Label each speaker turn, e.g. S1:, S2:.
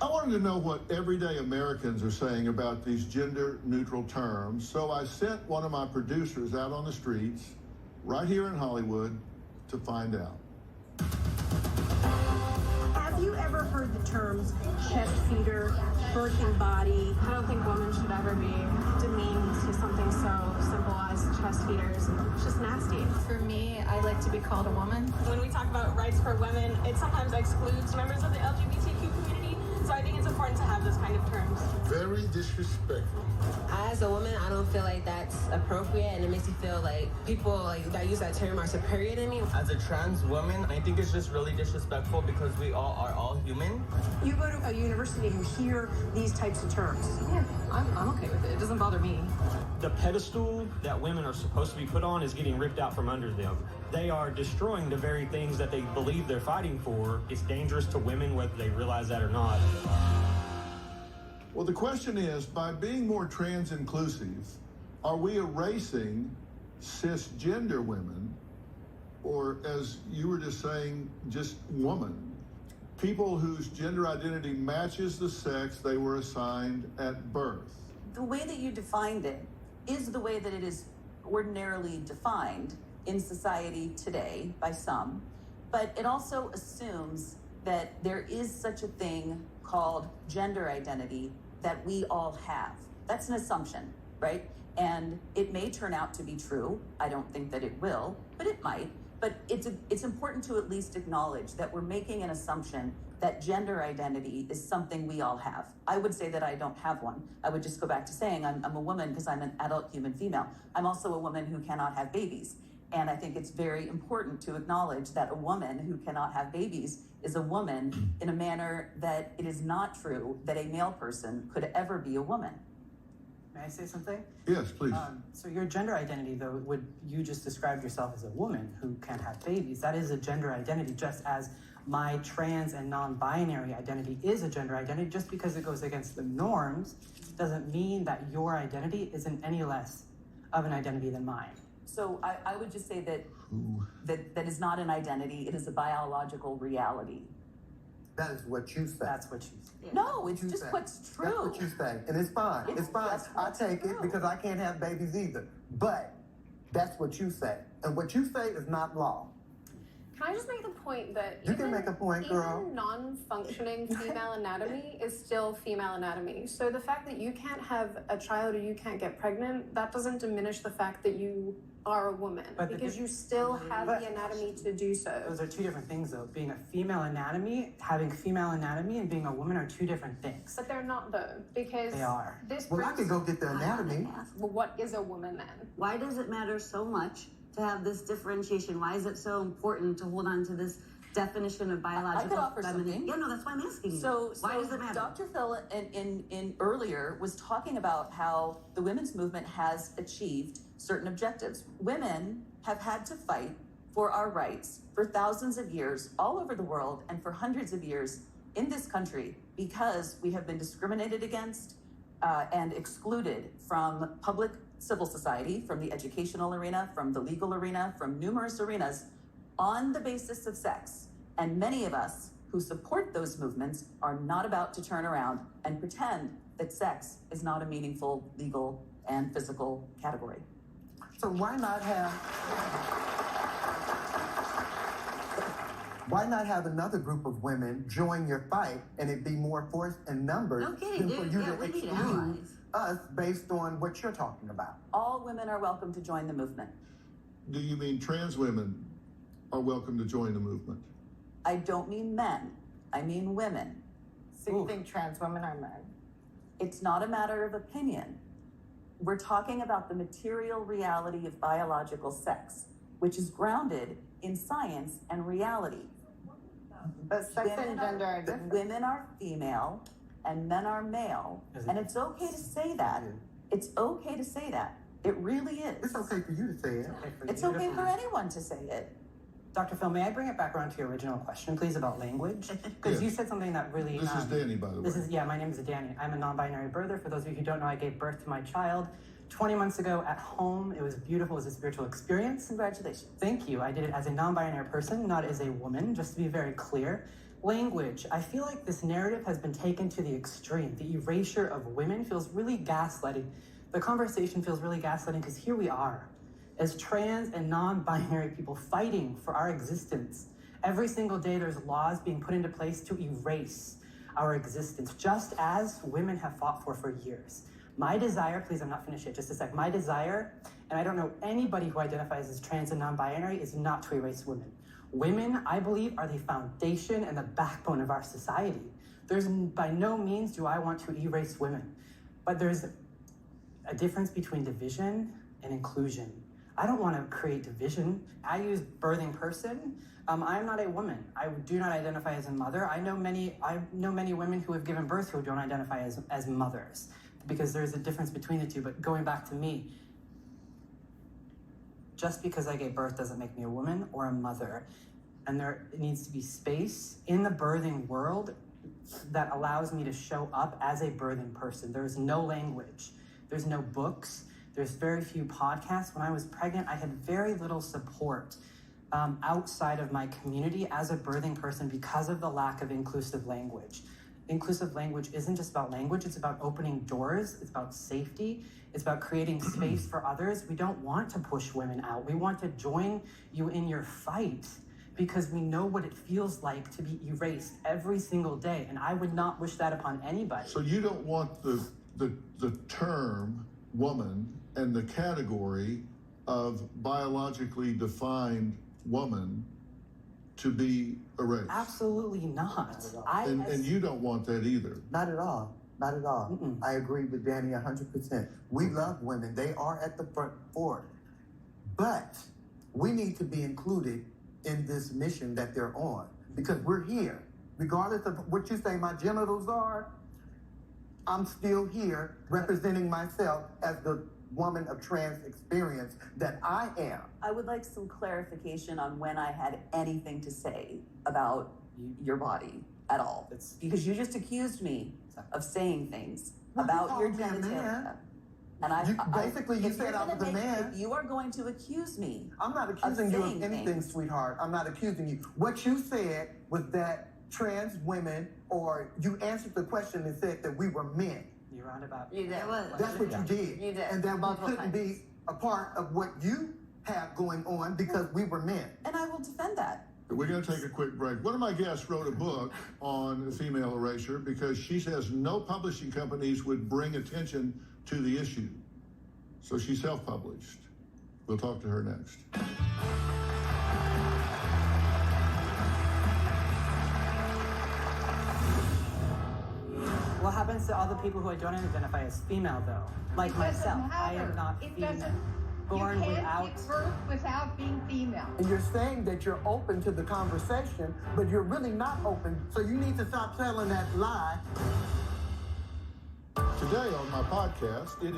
S1: I wanted to know what everyday Americans are saying about these gender-neutral terms, so I sent one of my producers out on the streets, right here in Hollywood, to find out.
S2: Have you ever heard the terms chest feeder, birthing body?
S3: I don't think women should ever be demeaned to something so simple as chest feeders. It's just nasty.
S4: For me, I like to be called a woman.
S3: When we talk about rights for women, it sometimes excludes members of the LGBTQ community. So I think it's important to have those kind of terms.
S1: Very disrespectful.
S5: As a woman, I don't feel like that's appropriate, and it makes me feel like people like that use that term are superior to me.
S6: As a trans woman, I think it's just really disrespectful because we all are all human.
S2: You go to a university and you hear these types of terms.
S4: Yeah, I'm okay with it. It doesn't bother me.
S7: The pedestal that women are supposed to be put on is getting ripped out from under them. They are destroying the very things that they believe they're fighting for. It's dangerous to women, whether they realize that or not.
S1: Well, the question is, by being more trans-inclusive, are we erasing cisgender women, or as you were just saying, just woman? People whose gender identity matches the sex they were assigned at birth.
S8: The way that you defined it is the way that it is ordinarily defined in society today by some, but it also assumes that there is such a thing called gender identity that we all have. That's an assumption, right? And it may turn out to be true. I don't think that it will, but it might. But it's important to at least acknowledge that we're making an assumption that gender identity is something we all have. I would say that I don't have one. I would just go back to saying I'm a woman because I'm an adult human female. I'm also a woman who cannot have babies. And I think it's very important to acknowledge that a woman who cannot have babies is a woman in a manner that it is not true that a male person could ever be a woman.
S9: May I say something?
S1: Yes, please.
S9: So your gender identity, though, would you just describe yourself as a woman who can't have babies? That is a gender identity, just as my trans and non-binary identity is a gender identity. Just because it goes against the norms doesn't mean that your identity isn't any less of an identity than mine.
S8: So I would just say that is not an identity. It is a biological reality.
S10: That is what you say.
S9: That's what you say.
S8: Yeah. No, it's just what's true.
S10: That's what you say. And it's fine. It's fine. I take it because I can't have babies either. But that's what you say. And what you say is not law.
S3: Can I just make the point that
S10: you can make a point, girl.
S3: Even non-functioning female anatomy is still female anatomy. So the fact that you can't have a child or you can't get pregnant, that doesn't diminish the fact that you are a woman, because you still have the anatomy to do so.
S9: Those are two different things, though. Being a female anatomy, having female anatomy, and being a woman are two different things.
S3: But they're not, though, because
S9: they are.
S10: Well, I could go get the anatomy.
S3: Well, what is a woman then?
S11: Why does it matter so much to have this differentiation? Why is it so important to hold on to this definition of biological feminine? Yeah, no, that's why I'm asking you.
S8: So
S11: why does it matter?
S8: Dr. Phil in earlier was talking about how the women's movement has achieved certain objectives. Women have had to fight for our rights for thousands of years all over the world and for hundreds of years in this country because we have been discriminated against and excluded from public civil society, from the educational arena, from the legal arena, from numerous arenas on the basis of sex. And many of us who support those movements are not about to turn around and pretend that sex is not a meaningful legal and physical category.
S10: So why not have another group of women join your fight and it be more force and numbers than for you to exclude us based on what you're talking about?
S8: All women are welcome to join the movement.
S1: Do you mean trans women are welcome to join the movement?
S8: I don't mean men. I mean women.
S4: So you think trans women are men?
S8: It's not a matter of opinion. We're talking about the material reality of biological sex, which is grounded in science and reality.
S4: But sex and gender are different.
S8: Women are female and men are male. And it's okay to say that. It's okay to say that. It really is.
S10: It's okay for you to say it.
S8: It's okay for anyone to say it.
S9: Dr. Phil, may I bring it back around to your original question, please, about language? Because you said something that really...
S1: This is Danny, by the way.
S9: My name is Danny. I'm a non-binary birther. For those of you who don't know, I gave birth to my child 20 months ago at home. It was beautiful. It was a spiritual experience.
S8: Congratulations.
S9: Thank you. I did it as a non-binary person, not as a woman, just to be very clear. Language. I feel like this narrative has been taken to the extreme. The erasure of women feels really gaslighting. The conversation feels really gaslighting because here we are, as trans and non-binary people fighting for our existence. Every single day there's laws being put into place to erase our existence, just as women have fought for years. My desire, please, I'm not finished yet, just a sec. My desire, and I don't know anybody who identifies as trans and non-binary, is not to erase women. Women, I believe, are the foundation and the backbone of our society. There's, by no means do I want to erase women, but there's a difference between division and inclusion. I don't want to create division. I use birthing person. I'm not a woman. I do not identify as a mother. I know many women who have given birth who don't identify as mothers, because there's a difference between the two. But going back to me, just because I gave birth doesn't make me a woman or a mother. And there needs to be space in the birthing world that allows me to show up as a birthing person. There's no language. There's no books. There's very few podcasts. When I was pregnant, I had very little support outside of my community as a birthing person because of the lack of inclusive language. Inclusive language isn't just about language, it's about opening doors, it's about safety, it's about creating space for others. We don't want to push women out. We want to join you in your fight because we know what it feels like to be erased every single day, and I would not wish that upon anybody.
S1: So you don't want the term woman and the category of biologically defined woman to be erased?
S9: Absolutely not.
S1: And you don't want that either?
S10: Not at all. Not at all. I agree with Danny 100%. We love women. They are at the front for it. But we need to be included in this mission that they're on because we're here. Regardless of what you say my genitals are, I'm still here representing myself as the woman of trans experience that I am.
S8: I would like some clarification on when I had anything to say about your body at all. Because you just accused me of saying things about your genitalia. And
S10: you said I was a man.
S8: If you are going to accuse me,
S10: I'm not accusing you of anything, sweetheart. I'm not accusing you. What you said was that trans women, or you answered the question and said that we were men.
S9: You're roundabout.
S11: You did.
S10: That's what you did.
S11: You did.
S10: And that we couldn't be a part of what you have going on because we were men.
S8: And I will defend that.
S1: We're going to take a quick break. One of my guests wrote a book on female erasure because she says no publishing companies would bring attention to the issue. So she self-published. We'll talk to her next.
S9: What happens to all the people who don't identify as female, though? Like myself, I am not female. Born without.
S2: Give birth without being female.
S10: And you're saying that you're open to the conversation, but you're really not open. So you need to stop telling that lie.
S1: Today on my podcast, it is